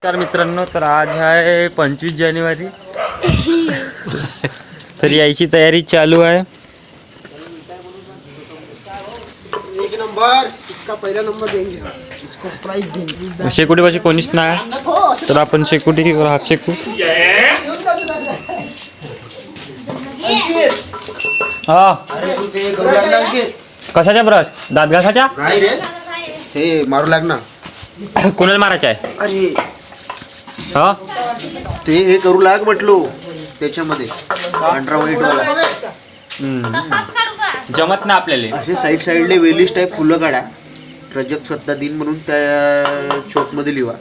नमस्कार मित्रांनो, तर आज आहे 25 जानेवारी. तर यायची तयारी चालू आहे. एक नंबर इसका पहिला नंबर देंगे, इसको प्राइज देंगे. शेकोटी पाशी कोणीच नाही, तर आपण शेकोटी हात शेकू. हा, अरे तू ते करू लागला की कशाच्या ब्रश? दात घासाच्या? नाही रे, ते मारू लागना. कोणाला मारायचं आहे? अरे हा, ते हे करू लाग म्हटलो त्याच्यामध्ये पांढरा व्हाईट वाला. जमत ना आपल्याला. असे साईड साईडले वेलिश टाईप फुलं काढा. रजक सत्ता दिन म्हणून त्या चोक मध्ये लिहा.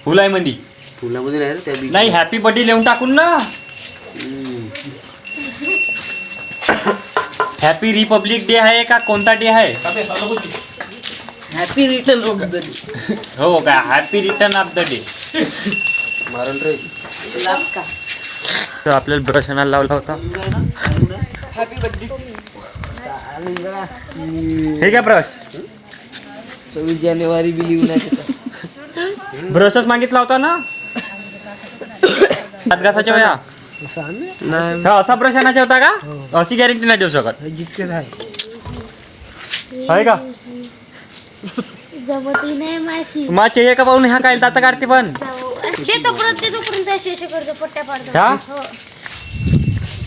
फुल आहे मंदी फुलामध्ये नाही रे, त्या बी नाही. हॅपी बर्थडे लिहून टाकून ना. हॅपी रिपब्लिक डे आहे का कोणता डे आहे? Happy return of the day. हो का, happy return of the day. मारण रे. तर आपल्याला ब्रश आणायला लावला होता. हे काय ब्रश? 26 जानेवारी बी लिहून आहे. ब्रशच मागितला होता ना दात घासाच्या वया. नाही हा, असा ब्रश आणायचा होता का? अशी गॅरंटी नाही देऊ शकत. जितके आहे आहे का? जमती नाही माशी माझे एक पाहून ह्या काय दात काढते पण. तोपर्यंत असे करतो पट्ट्या पाडतो. हा? हो.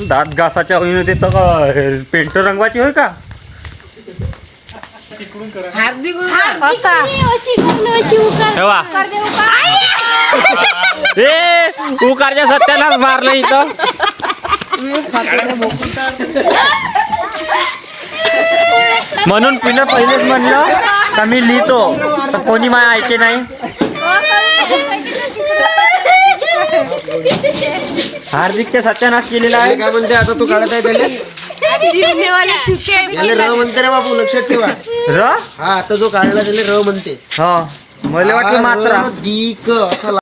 दात घासाच्या होईन देतो का? पेंटर रंगवाची होय का? हार्दिक असा अशी करून अशी उकार ठेवा. कर दे उकार. ए, उकारच्या सत्यानाच मारलं इथं. म्हणून पिनं पहिलेच म्हणलं का मी लिहितो, तर कोणी माय ऐके नाही. हार्दिकच्या सत्यानाश केलेला आहे. काय म्हणते आता तू काढत आहे त्याला? याला र म्हणते रे बापू, लक्षात ठेवा. र हा, आता जो काढला त्याला र म्हणते. हा, मला वाटलं मात्रा. दीक असं